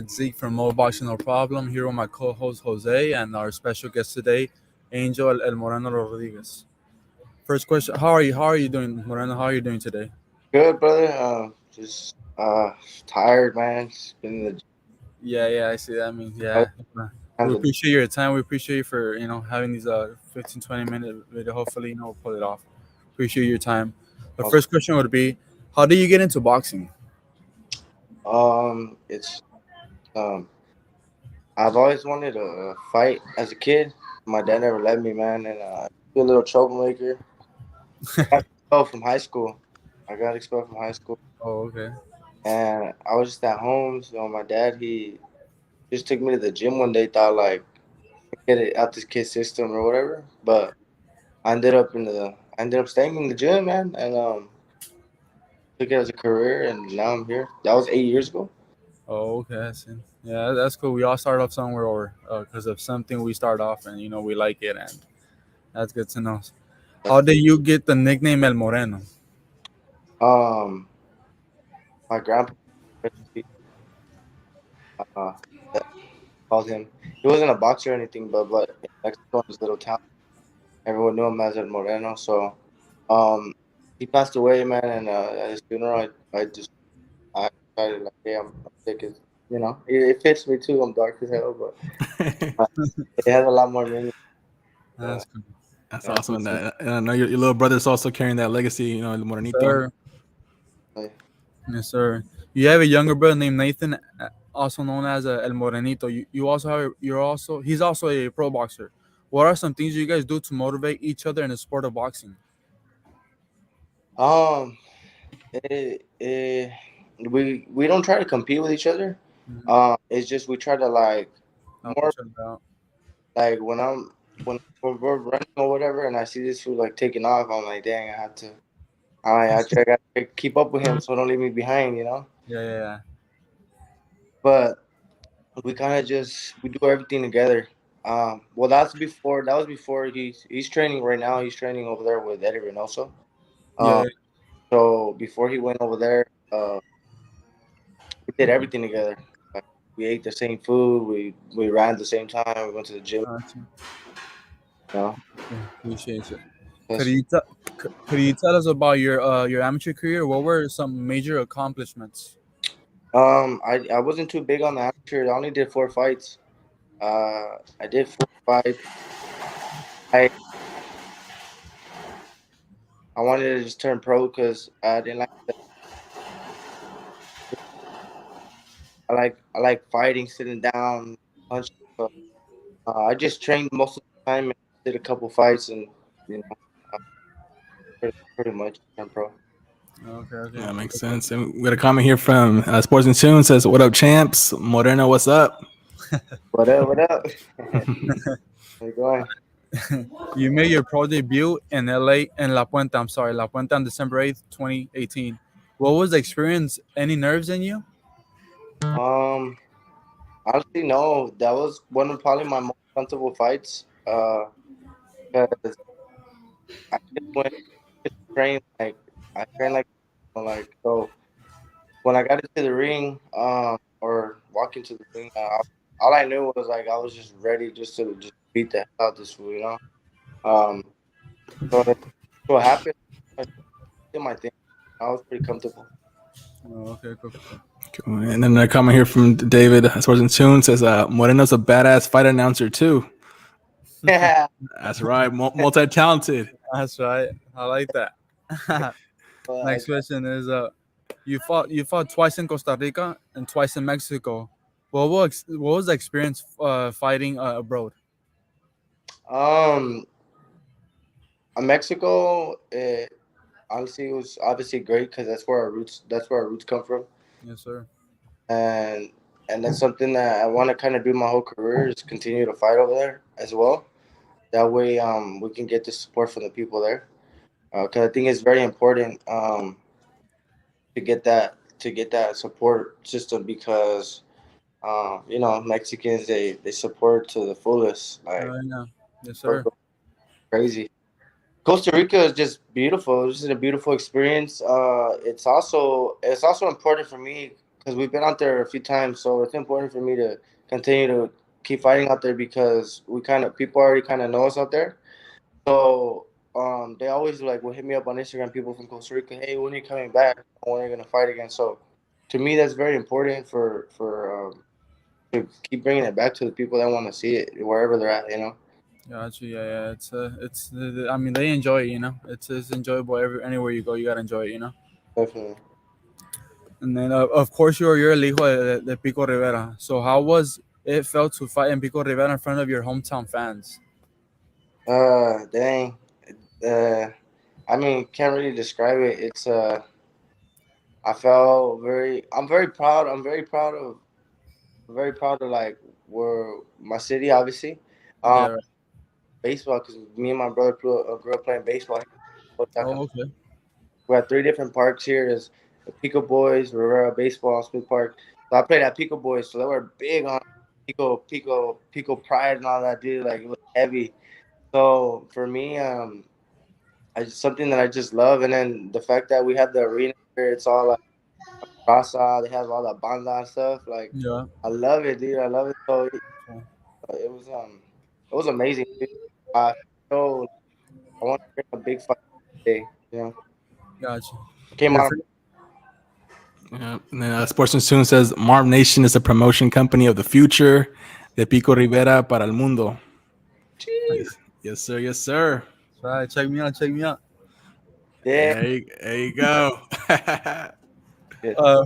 It's Zeke from Mo Boxing No Problem here with my co-host Jose and our special guest today, Angel El Moreno Rodriguez. First question: How are you? How are you doing, Moreno? How are you doing today? Good, brother. Just tired, man. Just been in the gym Yeah, I see that. I mean, all yeah, we kinds of. appreciate your time. We appreciate you for having these 15-20 minute video. Hopefully, we'll pull it off. Appreciate your time. The first question would be, how did you get into boxing? It's I've always wanted to fight as a kid. My dad never let me, man, and be a little troublemaker. Got expelled from high school. I got expelled from high school, Oh, okay. and I was just at home. So my dad, he just took me to the gym one day. Thought like get it out this kid's system or whatever, but I ended up staying in the gym, man, and took it as a career, and now I'm here. That was 8 years ago. Oh, okay. I see. Yeah, that's cool. We all start off somewhere, or because of something we start off, and we like it, and that's good to know. How That's did you get the nickname El Moreno? um my grandpa uh that called him. He wasn't a boxer or anything, but in Mexico, in his little town, everyone knew him as El Moreno. So um he passed away, man, and at his funeral, I decided like, hey, I'm sick as it fits me too. I'm dark as hell, but uh, it has a lot more meaning. Uh, That's cool. That's yeah, awesome. And I know your little brother's also carrying that legacy, El Morenito. Sir, yes, sir. You have a younger brother named Nathan, also known as El Morenito. You also have he's also a pro boxer. What are some things you guys do to motivate each other in the sport of boxing? um, it, it, we don't try to compete with each other. Mhm. It's just we try to like Help more each other out. like when we're running or whatever, and I see this food like taking off, I'm like, dang, I gotta keep up with him, so don't leave me behind, you know. Yeah. But we kind of just we do everything together. Well, that was before he's training right now. He's training over there with Eddie Reynoso. Um, Yeah. so before he went over there, we did everything together. Like, we ate the same food. We ran at the same time. We went to the gym. Gotcha. You know, Okay, appreciate it. Could that's you tell could you tell us about your amateur career? What were some major accomplishments? I wasn't too big on the amateur. I only did 4 fights. I did 4 fights. I I wanted to just turn pro because I didn't like I like fighting, sitting down, punching. So, I just trained most of the time and did a couple fights and you know uh, pretty much turned pro. Okay. Yeah, makes sense. And we got a comment here from Sports and Tune says, "What up, champs? Moreno, what's up?" What up? What up? How you going? You made your pro debut in LA in La Puente. I'm sorry, La Puente on December 8th, 2018. What was the experience? Any nerves in you? Um, Honestly, no. That was one of probably my most comfortable fights. 'Cause I just went just train I trained like so. When I got into the ring, or walk into the ring, all I knew was like I was just ready just to just beat the hell out of this fool, you know. Um, so what happened? I did my thing. I was pretty comfortable. Oh, okay, cool. Cool. And then a comment here from David Sports and Tune says, "Moreno's a badass fight announcer too." Yeah. That's right, multi-talented. That's right. I like that. Well, Next question is you fought twice in Costa Rica and twice in Mexico. What was the experience fighting abroad? um, Mexico. Honestly, it was obviously great because That's where our roots come from, Yes, sir. and that's something that I want to kind of do my whole career is continue to fight over there as well. That way, we can get the support from the people there. Because I think it's very important to get that support system because Mexicans they support to the fullest, like Yeah. Yes, support sir. goes crazy. Costa Rica is just beautiful. This is a beautiful experience. It's also important for me. because we've been out there a few times, so it's important for me to continue to keep fighting out there because we kind of people already kind of know us out there. So they always like will hit me up on Instagram. People from Costa Rica, hey, when are you coming back? When are you gonna fight again? So to me, that's very important to keep bringing it back to the people that want to see it wherever they're at. You know, Gotcha. Yeah, yeah. I mean, they enjoy it. It's enjoyable. Anywhere you go, you gotta enjoy it. definitely. And then, of course, you're el hijo de Pico Rivera. So how was it felt to fight in Pico Rivera in front of your hometown fans? Dang. Uh, I mean, can't really describe it. I felt very. I'm very proud. I'm very proud of like where my city, obviously. Um, Yeah. Right. baseball because me and my brother grew up playing baseball. Oh, okay. We had three different parks here. There's the Pico Boys, Rivera Baseball, Smith Park. So I played at Pico Boys, so they were big on Pico Pride and all that, dude. Like it was heavy. So for me, something that I just love, and then the fact that we have the arena here, it's all like Rasa. They have all that banda and stuff. Like Yeah. I love it, dude. I love it. So So, it was amazing. Dude. I so I want to bring a big fight today. You know, gotcha. came Your out. fr- Yeah. And then Sports and Soon says Marv Nation is a promotion company of the future. De Pico Rivera para el mundo. Jeez. Nice. Yes, sir. Yes, sir. Right. Check me out. Check me out. Yeah. There you go. Good. A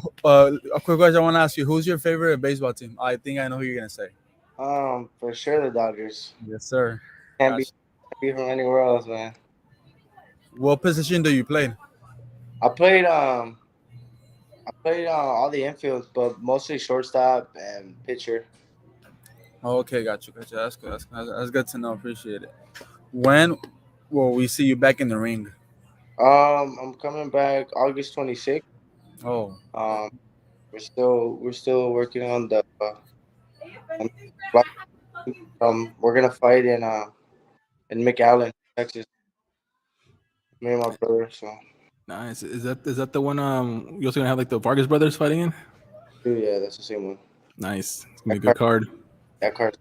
quick question I want to ask you: who's your favorite baseball team? I think I know who you're gonna say. For sure the Dodgers. Yes, sir. Can't be Gotcha. can't be from anywhere else, man. What position do you play? I played all the infields, but mostly shortstop and pitcher. Oh, okay, got you, got you. That's good. That's good to know. Appreciate it. When will we see you back in the ring? I'm coming back August 26th. Oh, Um, we're still working on we're gonna fight in McAllen, Texas. Me and my brother. So Nice. Is that the one you also gonna have like the Vargas brothers fighting in? yeah, that's the same one. Nice. It's gonna be That a good card, card. that card.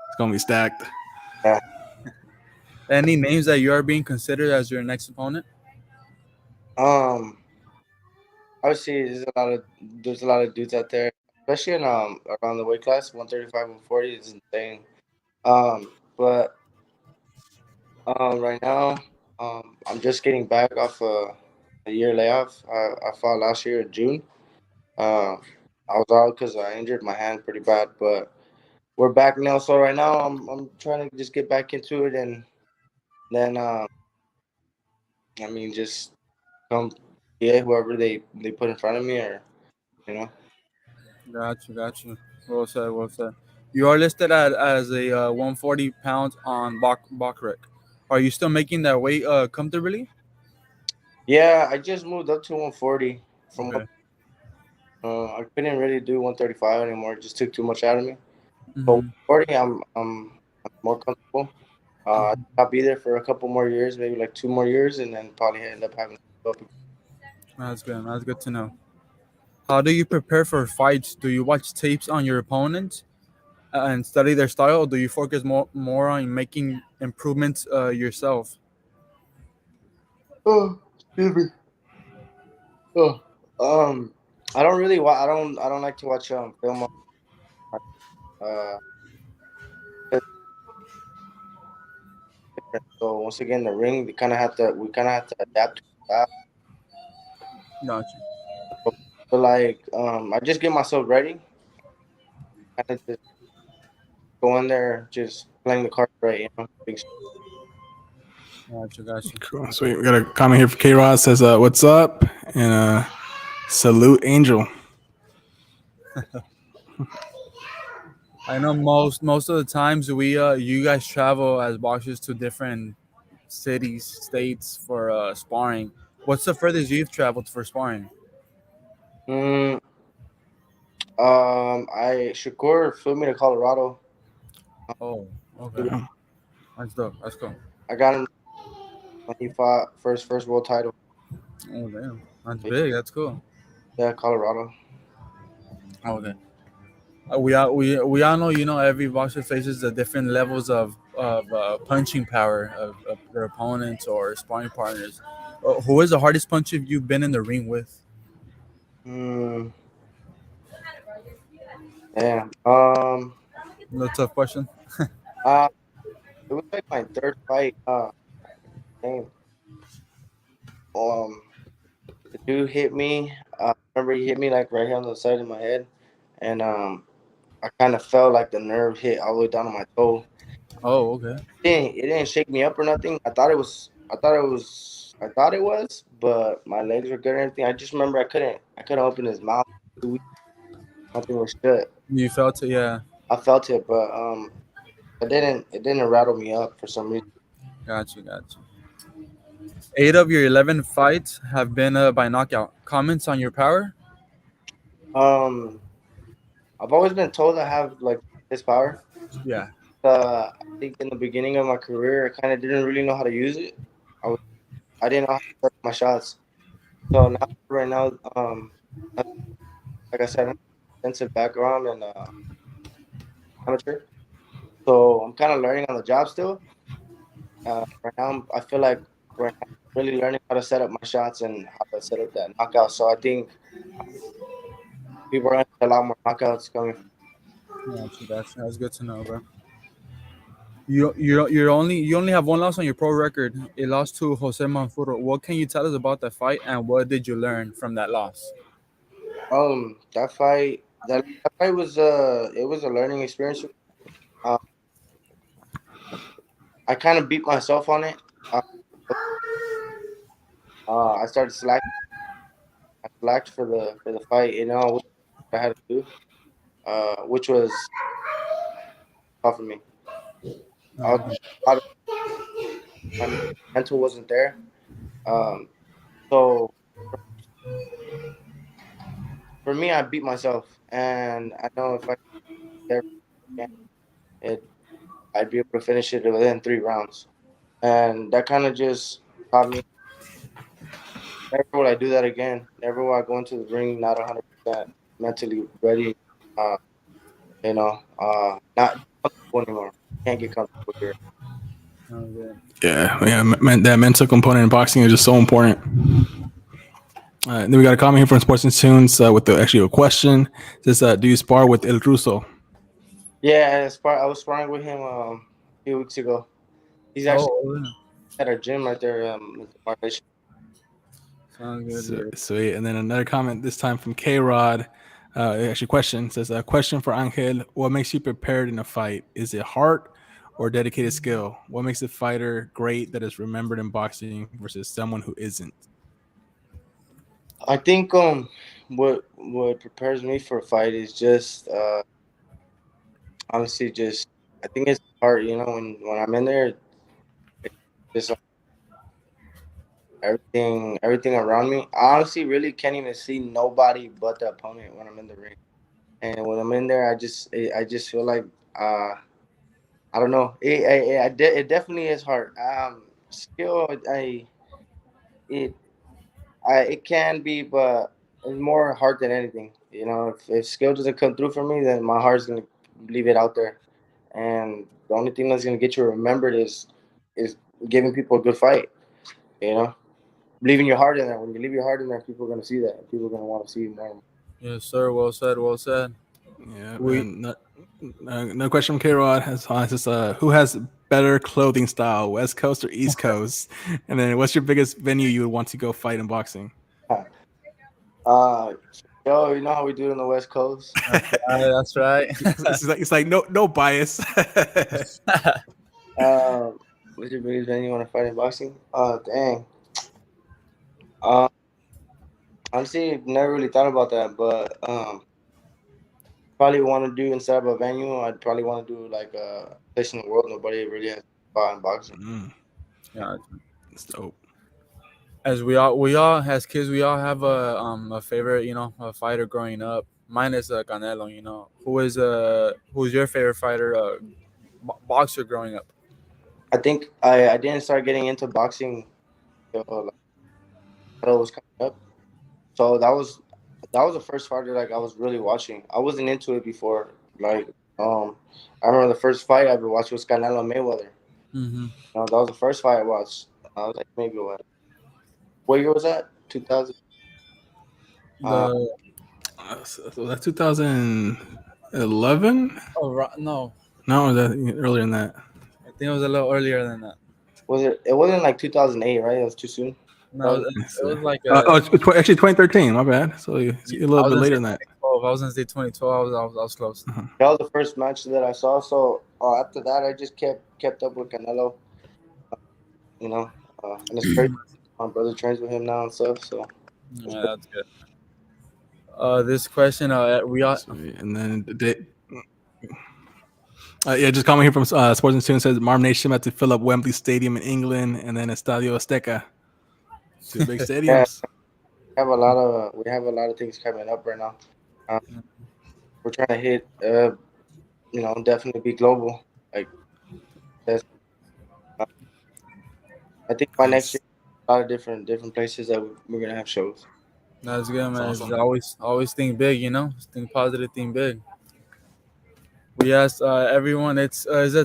It's gonna be stacked. Yeah. any names that you are being considered as your next opponent? Um, obviously there's a lot of dudes out there, especially in around the weight class 135 and 40 is insane. But right now, I'm just getting back off a year layoff. I fought last year in June. Uh, I was out because I injured my hand pretty bad, but we're back now. So right now, I'm trying to just get back into it, and then I mean, just come, yeah, whoever they put in front of me, or you know. Got you, got you. Well said, well said. You are listed as a 140 pounds on Backrec. Are you still making that weight comfortably? Yeah, I just moved up to 140 from Okay. I couldn't really do 135 anymore. It just took too much out of me. So Mm-hmm. 140, I'm more comfortable. I'll be there for a couple more years, maybe like 2 more years, and then probably end up having to go up. That's good. That's good to know. How do you prepare for fights? Do you watch tapes on your opponent and study their style, or do you focus more on making improvements yourself? Oh, excuse me. Oh, I don't really I don't like to watch film. Uh, it's different. So once again, the ring, we kind of have to adapt to that. Gotcha. So like, I just get myself ready, kind of just go in there, just playing the cards right, you know. Gotcha. Gotcha. Cool. Sweet. We got a comment here from K Rod says, "What's up?" and salute Angel. I know most of the times you guys travel as boxers to different cities, states for sparring. What's the furthest you've traveled for sparring? Mm, I Shakur flew me to Colorado. Oh, okay. Yeah. That's dope. That's cool. I got him when he fought first world title. Oh damn, that's big. That's cool. Yeah, Colorado. Okay. We all know, every boxer faces the different levels of punching power of their opponents or sparring partners. Who is the hardest puncher you've been in the ring with? Hmm. Damn. No tough question. Uh, it was like my third fight. Name. Um, the dude hit me. Remember he hit me like right here on the side of my head, and I kind of felt like the nerve hit all the way down to my toe. Oh, okay. It didn't shake me up or nothing. I thought it was. I thought it was. I thought it was, but my legs were good and everything. I just remember I couldn't. I couldn't open his mouth. Nothing was shut. You felt it, yeah. I felt it, but it didn't. It didn't rattle me up for some reason. Got you. 8 of your 11 fights have been by knockout. Comments on your power? Um, I've always been told I have like this power. Yeah. I think in the beginning of my career, I kind of didn't really know how to use it. I was, I didn't know how to set my shots. So now, right now, like I said, I have an extensive background and amateur. So I'm kind of learning on the job still. Right now, I feel like right now I'm really learning how to set up my shots and how to set up that knockout. So I think people are going to see a lot more knockouts coming. Got you. That's good to know, bro. You only have one loss on your pro record. It lost to Jose Manfuro. What can you tell us about that fight, and what did you learn from that loss? That fight was it was a learning experience. Uh, I kind of beat myself on it. Uh, I started I slacked for the fight. You know what I had to do, which was tough for me. I was Okay. out of my mental wasn't there. Um, so for me, I beat myself, and I know if I did that again, it I'd be able to finish it within 3 rounds, and that kind of just taught me never will I do that again. Never will I go into the ring not 100% mentally ready. Uh, not comfortable anymore. Can't get comfortable here. Okay. Yeah, man, that mental component in boxing is just so important. Then we got a comment here from Sports and Tunes with actually a question. It says, do you spar with El Russo? Yeah, I was sparring with him a few weeks ago. He's actually Oh, yeah. at our gym right there. At the Mark Nation. Sounds good. Yeah. Sweet. And then another comment this time from K Rod. Actually, question says a question for Angel. What makes you prepared in a fight? Is it heart or dedicated skill? What makes a fighter great that is remembered in boxing versus someone who isn't? I think what prepares me for a fight is just honestly just I think it's hard. You know, when I'm in there, it's just like everything around me. I honestly really can't even see nobody but the opponent when I'm in the ring. And when I'm in there, I just feel like I don't know. It definitely is hard. Skill, it it can be, but it's more hard than anything. You know, if skill doesn't come through for me, then my heart's gonna leave it out there. And the only thing that's gonna get you remembered is giving people a good fight. You know, leaving your heart in there. When you leave your heart in there, people are gonna see that. People are gonna want to see you more. Yes, sir. Well said. Well said. Yeah, We man. No question from K Rod has says, who has better clothing style, West Coast or East Coast? And then what's your biggest venue you would want to go fight in boxing? Uh, yo, you know how we do it on the West Coast. That's right. It's like no bias. What's your biggest venue you want to fight in boxing? Dang. Uh, honestly, never really thought about that, but probably want to do instead of a venue. I'd probably want to do like a place in the world nobody really has fought in boxing. Mm, Yeah. that's dope. As we all as kids, we all have a favorite, a fighter growing up. Mine is Canelo. Who's your favorite fighter, boxer growing up? I think I didn't start getting into boxing until like, it was coming up. So that was that was the first fighter like I was really watching. I wasn't into it before. Like, I remember the first fight I ever watched was Canelo Mayweather. Mm-hmm. That was the first fight I watched. I was like maybe what year was that? 2000. Uh, The So that's 2011. no, No, was that earlier than that? I think it was a little earlier than that. was it? It wasn't like 2008, right? It was too soon. No, That it was like Actually 2013. My bad. So it's a I little was bit gonna say later than that. 2012. I was gonna say 2012. I was close. was the first match that I saw. So after that, I just kept up with Canelo. You know, and it's crazy. My brother trains with him now and stuff. So it's Yeah, that's good. This question, we all. Sweet. And then yeah, just comment here from Sports and Students says Marm Nation about to fill up Wembley Stadium in England and then Estadio Azteca. Two big yeah, stadiums. we have a lot of things coming up right now. Uh, we're trying to hit, definitely be global. Like that's, uh, I think by next Nice. year, a lot of different places that we're gonna have shows. That's good, That's man. It's awesome. always think big, you know. Think positive, think big. We asked everyone. This is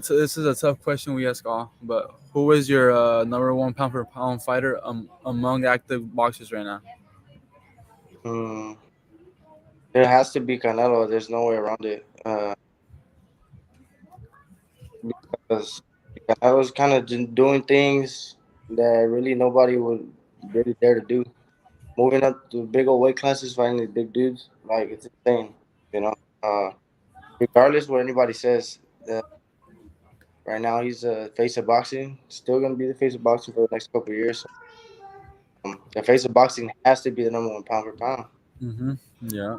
a tough question we ask all, but who is your number one pound for pound fighter among active boxers right now? Hmm. It has to be Canelo. There's no way around it. Because Canelo's kind of doing things that really nobody would really dare to do. Moving up to big old weight classes, fighting these big dudes, like it's insane. You know, uh, regardless what anybody says, right now he's the face of boxing. Still gonna be the face of boxing for the next couple of years. So, the face of boxing has to be the number one pound for pound. Mm-hmm. Yeah.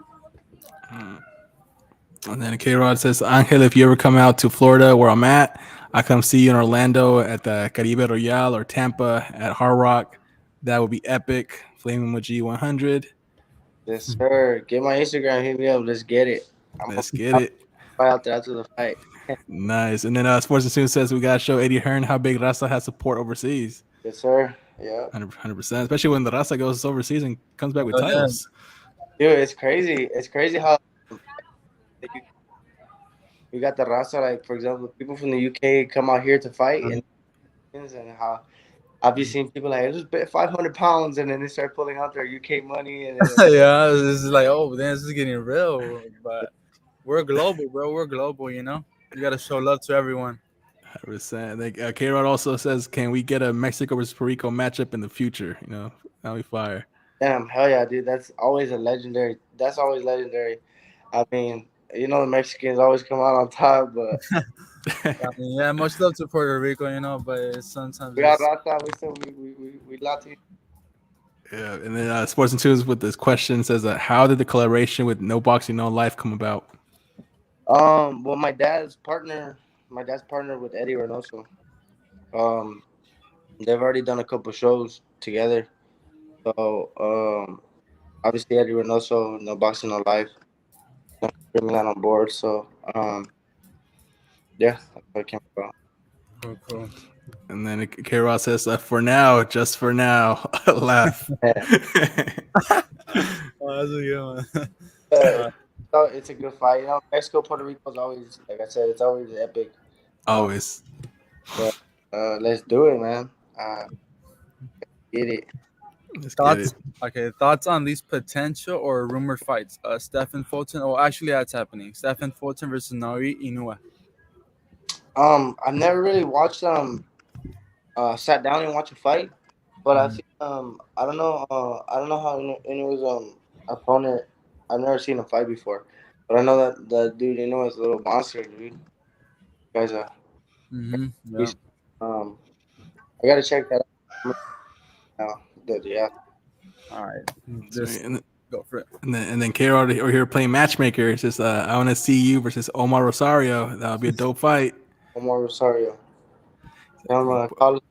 And then K Rod says, Angel, if you ever come out to Florida where I'm at, I come see you in Orlando at the Caribe Royale or Tampa at Hard Rock. That would be epic. Flaming with G100. Yes, sir. Get my Instagram. Hit me up. Let's get it. I'm gonna Let's get it. fight out there after the fight. Nice. And then Sports and Students says we got to show Eddie Hearn how big Raza has support overseas. Yes, sir. Yeah. 100%. Especially when the Raza goes overseas and comes back with Oh, yeah. titles. Dude, it's crazy. It's crazy how you, you got the Rasa, like, for example, people from the UK come out here to fight, and how I've been seeing people like, just bet 500 pounds, and then they start pulling out their UK money. And Yeah. This is like, oh, then this is getting real. But we're global, bro. We're global. You know. You gotta show love to everyone. 100%. Like, K Rod also says, can we get a Mexico versus Puerto Rico matchup in the future? You know, that'll be fire. damn, hell yeah, dude. That's always a legendary. That's always legendary. I mean, the Mexicans always come out on top, but I mean, yeah, much love to Puerto Rico, you know, but sometimes we got it's Rasa. We still we Latin. Yeah, and then Sports and Tunes with this question says, how did the collaboration with No Boxing No Life come about? Well, my dad's partner with Eddie Reynoso. Um, they've already done a couple shows together. So, obviously Eddie Reynoso, no boxing, no life, bringing that on board. So, yeah, that's what it came about. cool, cool. And then K Rod says, for now, just for now, laugh. Yeah. Oh, that's a good one. So it's a good fight. Mexico, Puerto Rico is always, like I said, it's always epic. Always. So, let's do it, man. Get it. Let's get it. Thoughts? Okay, thoughts on these potential or rumored fights? Stephen Fulton. Oh, actually, that's happening. Stephen Fulton versus Naoya Inoue. I've never really watched sat down and watched a fight, but I've Mhm. seen I don't know how Inouye's opponent. I've never seen him fight before, but I know that the dude Inoue is a little monster, dude. Guys, Yeah. he's um, I gotta check that out now. But yeah, All right. Just Sweet. And, go for it. and then K Rod over here playing matchmaker. It's just, I want to see you versus Omar Rosario. That would be a dope fight. Omar Rosario. College.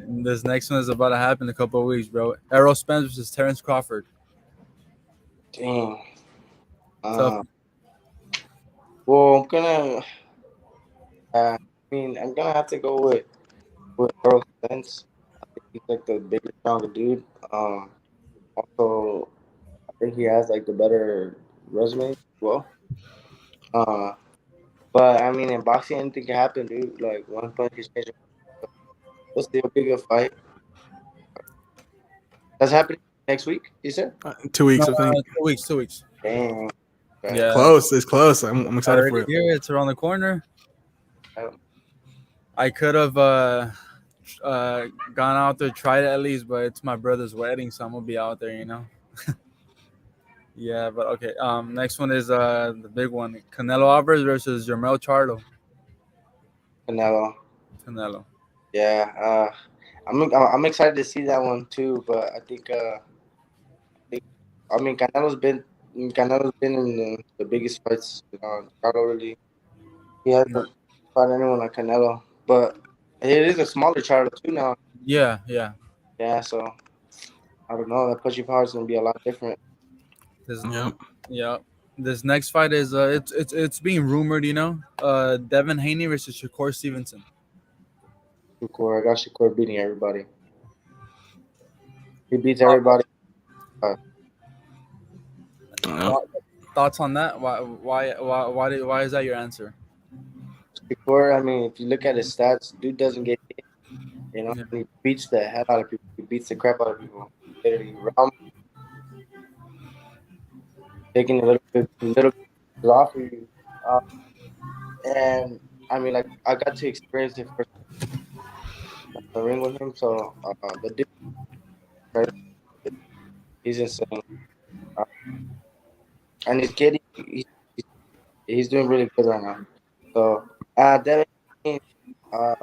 This next one is about to happen in a couple of weeks, bro. Errol Spence versus Terrence Crawford. Dang. Tough. Uh, well, I'm gonna. I mean, I'm gonna have to go with Earl Spence. I think he's like the bigger, stronger dude. Also, I think he has like the better resume as well. Uh, but I mean, in boxing, anything can happen, dude. Like one punch can change. Let's still be a good fight. That's happening next week. You said? 2 weeks, No, I think. 2 weeks, 2 weeks. Dang. Okay. Yeah, Close. It's close. I'm it's excited for already it. here. It's around the corner. I- I could have gone out there, tried it at least, but it's my brother's wedding, so I'm gonna be out there, you know. Yeah, but okay. Next one is the big one: Canelo Alvarez versus Jermel Charlo. Canelo. Canelo. Yeah. I'm excited to see that one too. But think I mean Canelo's been in the biggest fights. Charlo really he hasn't fought anyone like Canelo, but it is a smaller Charlo too now. Yeah, yeah. Yeah, so I don't know. That pushing power is gonna be a lot different. This, Yep. yeah. This next fight is it's being rumored, you know. Devin Haney versus Shakur Stevenson. Shakur, I got Shakur beating everybody. He beats everybody. Uh, Yep. Thought- Thoughts on that? Why is that your answer? Shakur, I mean, if you look at his stats, dude doesn't get hit. You know, Yeah, he beats the hell out of people. He beats the crap out of people. Literally, round taking a little bit off of you. Uh, and I mean, like I got to experience it first in the ring with him. So the dude, he's insane. Uh, and his kid, he's doing really good right now. So Devin, I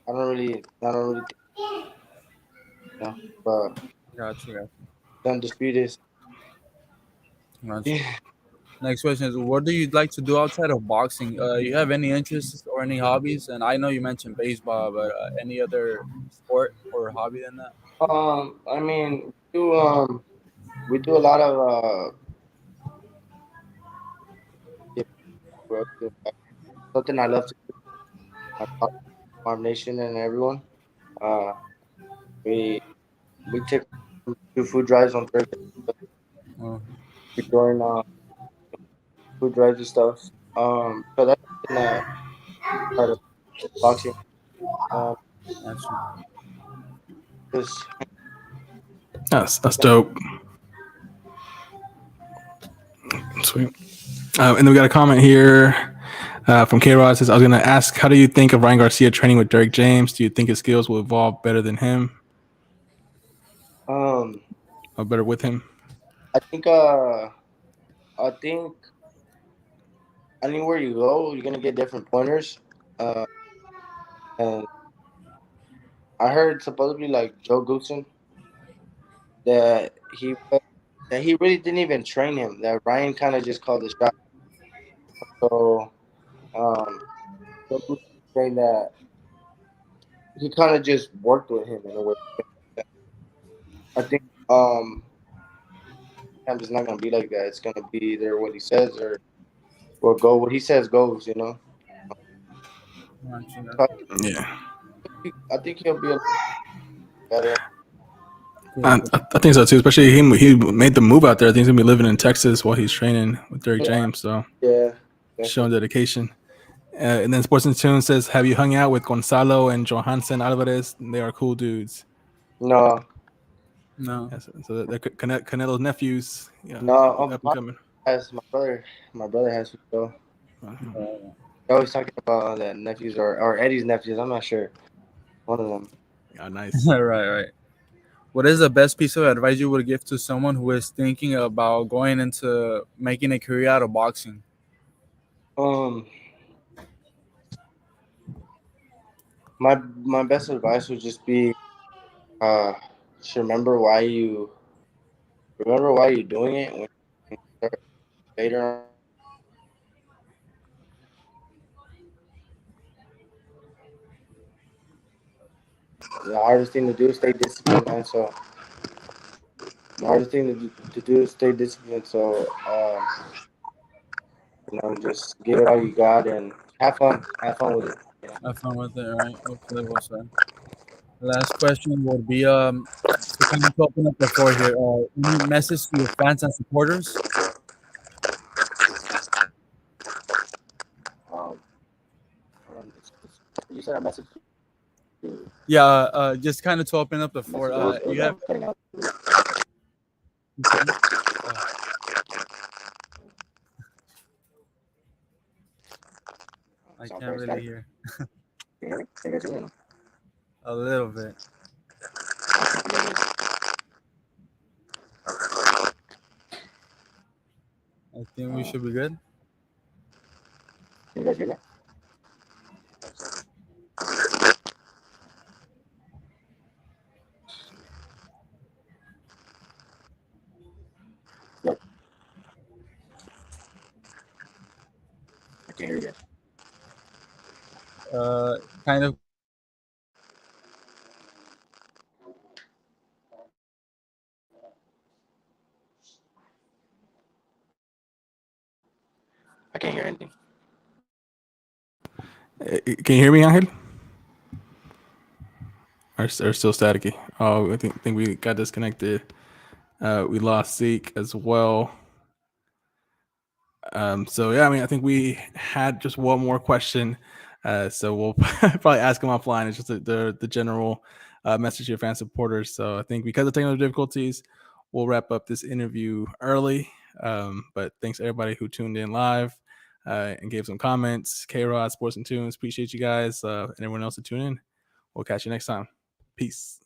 don't really think, but gotcha, undisputed. gotcha. Next question is: what do you like to do outside of boxing? You have any interests or any hobbies? And I know you mentioned baseball, but any other sport or hobby than that? I mean, we do a lot of yeah, work. Something I love to do. I talk to Farm Nation and everyone. Uh, we we take do food drives on Thursday. Oh, We join food drives and stuff. So that's something that part of boxing. Um, gotcha. just That's dope. Sweet. And then we got a comment here from K Rod says, I was going to ask, how do you think of Ryan Garcia training with Derek James? Do you think his skills will evolve better than him um, or better with him? I think I think anywhere you go, you're gonna get different pointers. Uh, and I heard supposedly like Joe Goodson that he really didn't even train him. That Ryan kind of just called the shot. So um, Joe Goodson saying that he kind of just worked with him in a way. I think I'm just not gonna be like that. It's gonna be either what he says or what he says goes. You know. Gotcha. So Yeah. I think he'll be a little better. Cool, cool. I think so too. Especially he made the move out there. I think he's gonna be living in Texas while he's training with Derek Yeah, James. So yeah, showing definitely. dedication. And then Sports in Tune says, have you hung out with Gonzalo and Johansson Alvarez? They are cool dudes. No, No. Yes, so they're Canelo's nephews. Yeah, no. up and coming. Has my brother has so Uh-huh. they're always talking about the nephews or Eddie's nephews. I'm not sure. One of them. Yeah, nice. Right, right. What is the best piece of advice you would give to someone who is thinking about going into making a career out of boxing? Um, my best advice would just be just remember why you're doing it when you start later on. The hardest thing to do is stay disciplined, man. So the hardest thing to do is stay disciplined. So just give it all you got and have fun. Have fun with it. Have fun with it, right? Hopefully, well said. Last question would be so kind of to open up the floor here. Any message to your fans and supporters? Um, you said a message Yeah, just kind of to open up the floor. You have cutting out. uh, I Sounds can't very really static. hear Can you hear me? Can you guys hear me? a little bit. I think we should be good. Can you guys hear me? Look, I can't hear you guys. Kind of. I can't hear anything. Can you hear me, Angel? Or still staticky? Oh, I think we got disconnected. We lost Zeke as well. So yeah, I mean, I think we had just one more question. So we'll probably ask him offline. It's just the general message to your fan supporters. So I think because of technical difficulties, we'll wrap up this interview early. But thanks to everybody who tuned in live and gave some comments. K-Rod, Sports and Tunes, appreciate you guys and everyone else who tuned in. We'll catch you next time. Peace.